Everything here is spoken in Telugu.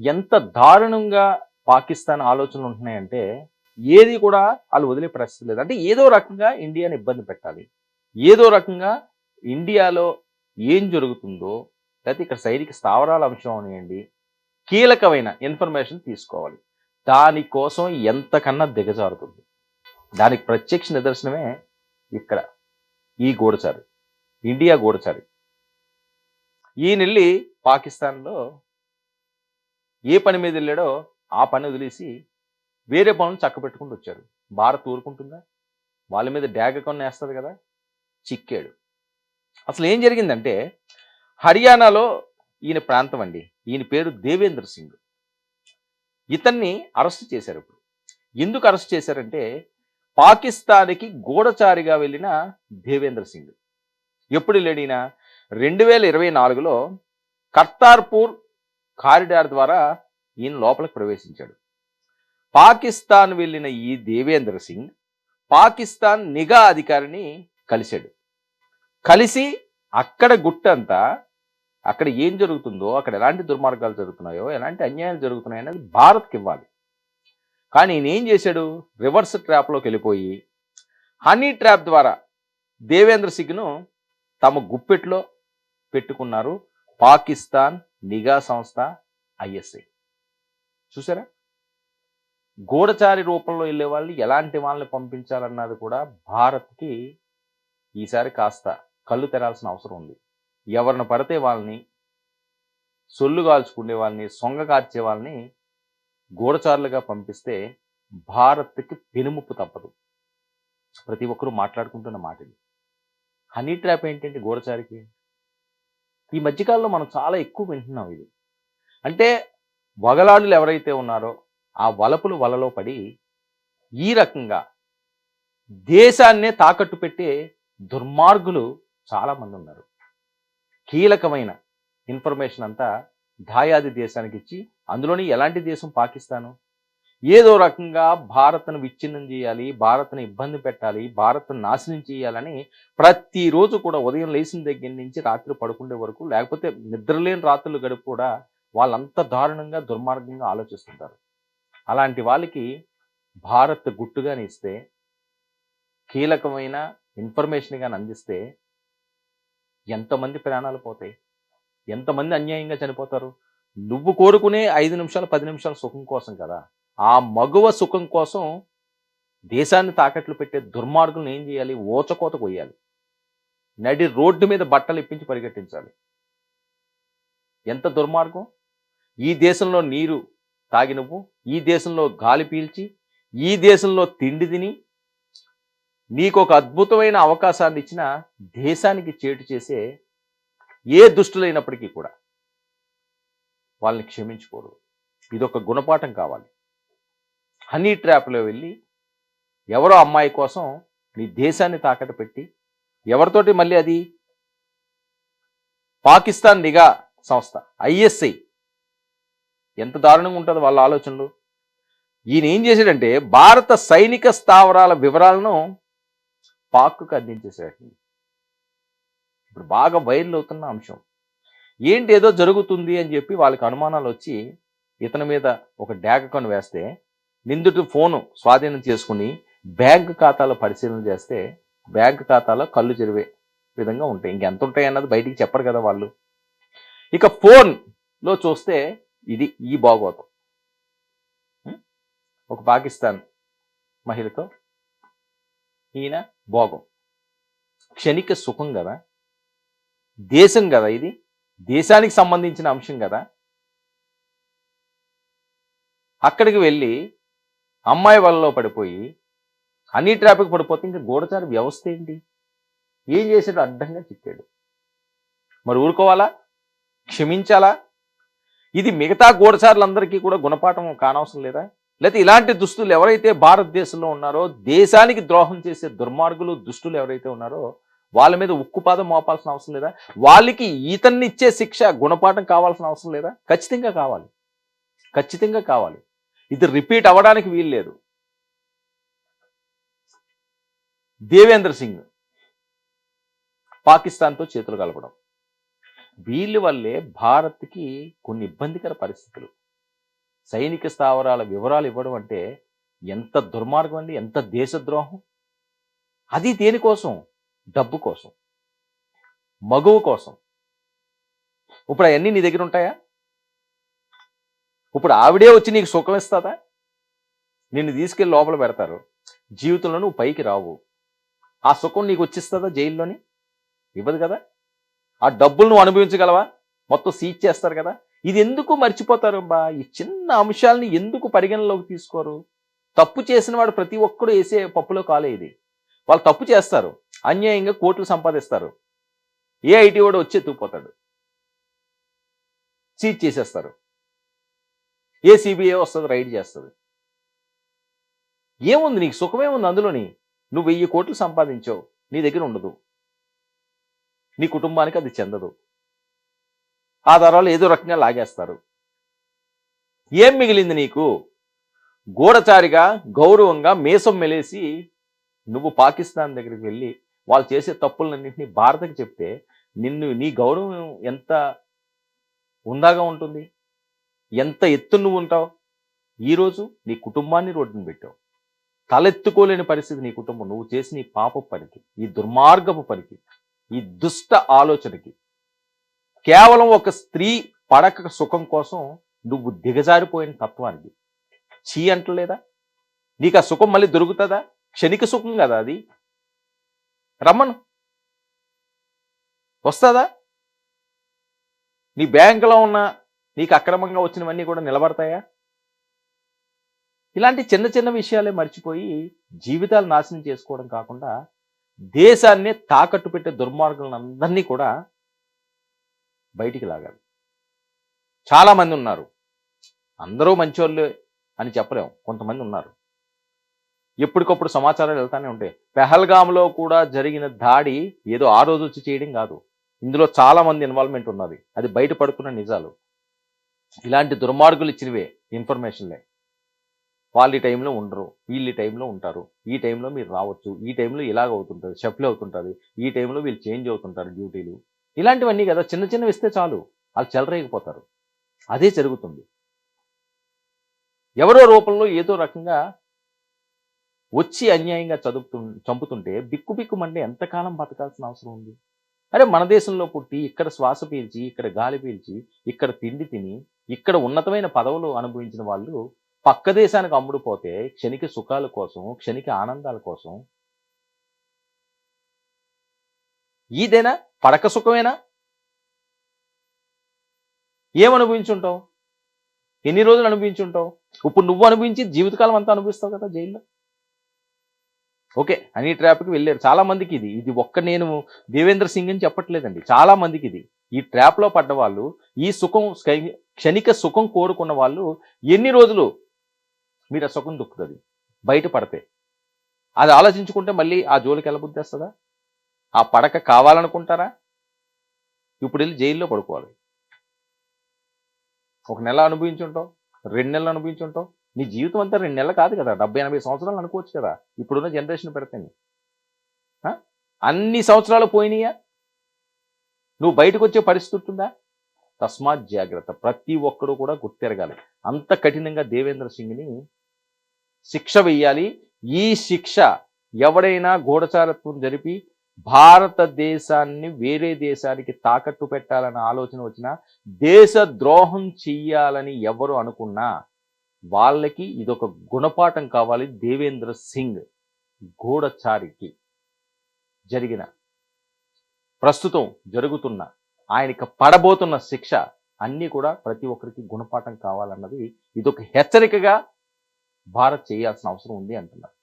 ఎంత దారుణంగా పాకిస్తాన్ ఆలోచనలు ఉంటున్నాయంటే, ఏది కూడా ఆళ్ళు వదిలే పరిస్థితి లేదు. అంటే ఏదో రకంగా ఇండియాని ఇబ్బంది పెట్టాలి. ఏదో రకంగా ఇండియాలో ఏం జరుగుతుందో, లేతే ఇక్కడ సైనిక స్థావరాల అంశం అవనియండి, కీలకమైన ఇన్ఫర్మేషన్ తీసుకోవాలి. దానికోసం ఎంతకన్నా దిగజారుతుంది. దానికి ప్రత్యక్ష నిదర్శనమే ఇక్కడ ఈ గూఢచారి. ఇండియా గూఢచారి. ఈయనెళ్ళి పాకిస్తాన్‌లో ఏ పని మీద ఎళ్ళాడో ఆ పని వదిలేసి వేరే పనులు చక్కబెట్టుకుంటూ వచ్చారు. భారత్ ఊరుకుంటుందా? వాళ్ళ మీద డాగ కన్నేస్తది కదా! చిక్కాడు. అసలేం జరిగిందంటే హర్యానాలో ఈయన ప్రాంతం అండి. ఈయన పేరు దేవేంద్ర సింగ్. ఇతన్ని అరెస్ట్ చేశారిప్పుడు. ఎందుకు అరెస్ట్ చేశారంటే పాకిస్తాన్‌కి గూఢచారిగా వెళ్ళిన దేవేంద్ర సింగ్. ఎప్పుడెళ్ళాడీయన? 2024లో కర్తార్‌పూర్ కారిడార్ ద్వారా ఈయన లోపలికి ప్రవేశించాడు. పాకిస్తాన్ వెళ్ళిన ఈ దేవేంద్ర సింగ్ పాకిస్తాన్ నిఘా అధికారిని కలిసాడు. కలిసి అక్కడ గుట్టంతా అక్కడ ఏం జరుగుతుందో, అక్కడ ఎలాంటి దుర్మార్గాలు జరుగుతున్నాయో, ఎలాంటి అన్యాయాలు జరుగుతున్నాయో అనేది భారత్‌కి ఇవ్వాలి. కానీ ఈయన ఏం చేశాడు? రివర్స్ ట్రాప్‌లోకి వెళ్ళిపోయి హనీ ట్రాప్ ద్వారా దేవేంద్ర సింగ్‌ను తమ గుప్పెట్లో పెట్టుకున్నారు పాకిస్తాన్ నిఘా సంస్థ ఐఎస్ఐ. చూసారా? గూఢచారి రూపంలో వెళ్ళే వాళ్ళని ఎలాంటి వాళ్ళని పంపించాలన్నది కూడా భారత్‌కి ఈసారి కాస్త కళ్ళు తెరాల్సిన అవసరం ఉంది. ఎవరిని పడితే వాళ్ళని, సొల్లు కాల్చుకునే వాళ్ళని, సొంగ కార్చే వాళ్ళని గూఢచారులుగా పంపిస్తే భారత్‌కి పెనుముప్పు తప్పదు. ప్రతి ఒక్కరూ మాట్లాడుకుంటున్న మాట ఇది. హనీ ట్రాప్ ఏంటండి గూఢచారికి? ఈ మధ్య కాలంలో మనం చాలా ఎక్కువ వింటున్నాం ఇది. అంటే వగలాడులు ఎవరైతే ఉన్నారో ఆ వలపులు వలలో పడి ఈ రకంగా దేశాన్నే తాకట్టు పెట్టే దుర్మార్గులు చాలామంది ఉన్నారు. కీలకమైన ఇన్ఫర్మేషన్ అంతా దాయాది దేశానికి ఇచ్చి, అందులోని ఎలాంటి దేశం పాకిస్తాను. ఏదో రకంగా భారత్‌ను విచ్ఛిన్నం చేయాలి, భారత్‌ని ఇబ్బంది పెట్టాలి, భారత్‌ను నాశనం చేయాలని ప్రతిరోజు కూడా ఉదయం లేచిన దగ్గర నుంచి రాత్రి పడుకునే వరకు, లేకపోతే నిద్రలేని రాత్రులు గడుపు కూడా వాళ్ళంత దారుణంగా, దుర్మార్గంగా ఆలోచిస్తుంటారు. అలాంటి వాళ్ళకి భారత్ గుట్టుగాని ఇస్తే, కీలకమైన ఇన్ఫర్మేషన్ గాని అందిస్తే ఎంతమంది ప్రాణాలు పోతాయి? ఎంతమంది అన్యాయంగా చనిపోతారు? నువ్వు కోరుకునే 5 నిమిషాలు, 10 నిమిషాల సుఖం కోసం కదా! ఆ మగువ సుఖం కోసం దేశాన్ని తాకట్లు పెట్టే దుర్మార్గులను ఏం చేయాలి? ఊచకోత కొయ్యాలి. నడి రోడ్డు మీద బట్టలు ఇప్పించి పరిగెట్టించాలి. ఎంత దుర్మార్గం? ఈ దేశంలో నీరు తాగి నువ్వు, ఈ దేశంలో గాలి పీల్చి, ఈ దేశంలో తిండి తిని, నీకొక అద్భుతమైన అవకాశాన్ని ఇచ్చిన దేశానికి చేటు చేసే ఏ దుష్టులైనప్పటికీ కూడా వాళ్ళని క్షమించకూడదు. ఇదొక గుణపాఠం కావాలి. హనీ ట్రాప్‌లో వెళ్ళి ఎవరో అమ్మాయి కోసం నీ దేశాన్ని తాకట్టు పెట్టి, ఎవరితోటి మళ్ళీ అది పాకిస్తాన్ నిఘా సంస్థ ఐఎస్ఐ. ఎంత దారుణంగా ఉంటది వాళ్ళ ఆలోచనలు. ఈయన ఏం చేశాడంటే భారత సైనిక స్థావరాల వివరాలను పాక్‌కు అందించేసాడు. ఇప్పుడు బాగా వైరల్ అవుతున్న అంశం. ఏంటి ఏదో జరుగుతుంది అని చెప్పి వాళ్ళకి అనుమానాలు వచ్చి ఇతని మీద ఒక డాగ కన్ను వేస్తే, నిందితుడి ఫోను స్వాధీనం చేసుకుని బ్యాంక్ ఖాతాలో పరిశీలన చేస్తే బ్యాంక్ ఖాతాలో కళ్ళు చెరివే విధంగా ఉంటాయి. ఇంకెంత ఉంటాయి అన్నది బయటికి చెప్పరు కదా వాళ్ళు. ఇక ఫోన్‌లో చూస్తే ఇది ఈ భాగవతం. ఒక పాకిస్తాన్ మహిళతో ఈయన భోగం. క్షణిక సుఖం కదా! దేశం కదా ఇది. దేశానికి సంబంధించిన అంశం కదా! అక్కడికి వెళ్ళి అమ్మాయి వలలో పడిపోయి హనీ ట్రాప్‌కి పడిపోతే ఇంక గూఢచారి వ్యవస్థ ఏంటి? ఏం చేసాడు? అడ్డంగా చిక్కాడు. మరి ఊరుకోవాలా? క్షమించాలా? ఇది మిగతా గూఢచారులందరికీ కూడా గుణపాఠం కానవసరం లేదా? లేతే ఇలాంటి దుస్తులు ఎవరైతే భారతదేశంలో ఉన్నారో, దేశానికి ద్రోహం చేసే దుర్మార్గులు, దుష్టులు ఎవరైతే ఉన్నారో వాళ్ళ మీద ఉక్కుపాదం మోపాల్సిన అవసరం లేదా? వాళ్ళకి ఇతన్నిచ్చే శిక్ష గుణపాఠం కావాల్సిన అవసరం లేదా? ఖచ్చితంగా కావాలి. ఖచ్చితంగా కావాలి. ఇది రిపీట్ అవ్వడానికి వీల్లేదు. దేవేంద్ర సింగ్ పాకిస్తాన్‌తో చేతులు కలపడం. వీళ్ళ వల్లే భారత్‌కి కొన్ని ఇబ్బందికర పరిస్థితులు. సైనిక స్థావరాల వివరాలు ఇవ్వడం అంటే ఎంత దుర్మార్గం అండి, ఎంత దేశద్రోహం. అది దేనికోసం? డబ్బు కోసం, మగువ కోసం. ఇప్పుడు అవన్నీ నీ దగ్గర ఉంటాయా? ఇప్పుడు ఆవిడే వచ్చి నీకు సుఖం ఇస్తుందా? నిన్ను తీసుకెళ్ళి లోపల పెడతారు, జీవితంలో నువ్వు పైకి రావు. ఆ సుఖం నీకు వచ్చిస్తుందా జైల్లోని? ఇవ్వదు కదా. ఆ డబ్బులు నువ్వు అనుభవించగలవా? మొత్తం సీజ్ చేస్తారు కదా. ఇది ఎందుకు మర్చిపోతారు బా? ఈ చిన్న అంశాలని ఎందుకు పరిగణలోకి తీసుకోరు? తప్పు చేసిన వాడు ప్రతి ఒక్కడు వేసే పప్పులో కాలే ఇది. వాళ్ళు తప్పు చేస్తారు, అన్యాయంగా కోట్లు సంపాదిస్తారు, ఏ ఐటీ వాడు వచ్చి ఎత్తుకుపోతాడు, సీజ్ చేసేస్తారు, ఏ సిబిఐ వస్తుంది రైడ్ చేస్తుంది. ఏముంది నీకు? సుఖమేముంది అందులోని? నువ్వు 1000 కోట్లు సంపాదించావు, నీ దగ్గర ఉండదు, నీ కుటుంబానికి అది చెందదు, ఆధారాలు ఏదో రకంగా లాగేస్తారు. ఏం మిగిలింది నీకు? గూఢచారిగా గౌరవంగా మీసం మెలేసి నువ్వు పాకిస్తాన్ దగ్గరికి వెళ్ళి వాళ్ళు చేసే తప్పులన్నింటినీ భారత్కి చెప్తే నీ గౌరవం ఎంత ఉందాగా ఉంటుంది? ఎంత ఎత్తు నువ్వు ఉంటావు? ఈరోజు నీ కుటుంబాన్ని రోడ్డున పెట్టావు. తలెత్తుకోలేని పరిస్థితి నీ కుటుంబం, నువ్వు చేసిన ఈ పాప పనికి, ఈ దుర్మార్గపు పనికి, ఈ దుష్ట ఆలోచనకి. కేవలం ఒక స్త్రీ పడక సుఖం కోసం నువ్వు దిగజారిపోయిన తత్వానికి చీ అంటలేదా? నీకు ఆ సుఖం మళ్ళీ దొరుకుతుందా? క్షణిక సుఖం కదా అది. రమ్మను, వస్తుందా? నీ బ్యాంకులో ఉన్న నీకు అక్రమంగా వచ్చినవన్నీ కూడా నిలబడతాయా? ఇలాంటి చిన్న చిన్న విషయాలే మర్చిపోయి జీవితాలు నాశనం చేసుకోవడం కాకుండా దేశాన్నే తాకట్టు పెట్టే దుర్మార్గులను అందరినీ కూడా బయటికి లాగాలి. చాలామంది ఉన్నారు, అందరూ మంచోళ్ళే అని చెప్పలేము, కొంతమంది ఉన్నారు. ఎప్పటికప్పుడు సమాచారాలు వెళ్తానే ఉంటాయి. పెహల్గామ్లో కూడా జరిగిన దాడి ఏదో ఆ రోజు వచ్చి చేయడం కాదు, ఇందులో చాలామంది ఇన్వాల్వ్మెంట్ ఉన్నది, అది బయటపడుతున్న నిజాలు. ఇలాంటి దుర్మార్గులు ఇచ్చినవే ఇన్ఫర్మేషన్లే. వాళ్ళు ఈ టైంలో ఉండరు, వీళ్ళు ఈ టైంలో ఉంటారు, ఈ టైంలో మీరు రావచ్చు, ఈ టైంలో ఇలాగ అవుతుంటుంది, షఫ్ల్ అవుతుంటుంది, ఈ టైంలో వీళ్ళు చేంజ్ అవుతుంటారు డ్యూటీలు. ఇలాంటివన్నీ కదా, చిన్న చిన్నవి ఇస్తే చాలు వాళ్ళు చెలరేగిపోతారు. అదే జరుగుతుంది. ఎవరో రూపంలో ఏదో రకంగా వచ్చి అన్యాయంగా చంపుతుంటే బిక్కుబిక్కుమంటే ఎంతకాలం బతకాల్సిన అవసరం ఉంది? అరే మన దేశంలో పుట్టి ఇక్కడ శ్వాస పీల్చి, ఇక్కడ గాలి పీల్చి, ఇక్కడ తిండి తిని, ఇక్కడ ఉన్నతమైన పదవులు అనుభవించిన వాళ్ళు పక్క దేశానికి అమ్ముడుపోతే క్షణిక సుఖాల కోసం, క్షణిక ఆనందాల కోసం. ఇదేనా పడక సుఖమేనా? ఏమనుభవించుంటావు? ఎన్ని రోజులు అనుభవించుంటావు? ఇప్పుడు నువ్వు అనుభవించి జీవితకాలం అంతా అనుభవిస్తావు కదా జైల్లో. ఓకే, హనీ ట్రాప్కి వెళ్ళారు చాలా మందికి. ఇది ఒక్క నేను దేవేంద్ర సింగ్ అని చెప్పట్లేదండి, చాలా మందికి ఇది. ఈ ట్రాప్లో పడ్డ వాళ్ళు, ఈ సుఖం క్షణిక సుఖం కోరుకున్న వాళ్ళు ఎన్ని రోజులు మీరు ఆ సుఖం దొక్కుతుంది బయటపడితే? అది ఆలోచించుకుంటే మళ్ళీ ఆ జోలికి వెళ్ళబుద్దేస్తుందా? ఆ పడక కావాలనుకుంటారా? ఇప్పుడు వెళ్ళి జైల్లో పడుకోవాలి. 1 నెల అనుభవించుంటావు, 2 నెలలు అనుభవించుంటావు. నీ జీవితం అంతా 2 నెలలు కాదు కదా, 70-80 సంవత్సరాలు అనుకోవచ్చు కదా ఇప్పుడున్న జనరేషన్ పెడితే. అన్ని సంవత్సరాలు పోయినాయా? నువ్వు బయటకు వచ్చే పరిస్థితి ఉందా? తస్మాత్ జాగ్రత్త. ప్రతి ఒక్కడు కూడా గుర్తెరగాలి. అంత కఠినంగా దేవేంద్ర సింగ్ని శిక్ష వెయ్యాలి. ఈ శిక్ష ఎవడైనా గూఢచారత్వం జరిపి భారతదేశాన్ని వేరే దేశానికి తాకట్టు పెట్టాలన్న ఆలోచన వచ్చినా, దేశ ద్రోహం చెయ్యాలని ఎవరు అనుకున్నా వాళ్ళకి ఇదొక గుణపాఠం కావాలి. దేవేంద్ర సింగ్ గూఢచారికి జరిగిన, ప్రస్తుతం జరుగుతున్న, ఆయనకి పడబోతున్న శిక్ష అన్నీ కూడా ప్రతి ఒక్కరికి గుణపాఠం కావాలన్నది ఇదొక హెచ్చరికగా భారత్ చేయాల్సిన అవసరం ఉంది అంటున్నారు.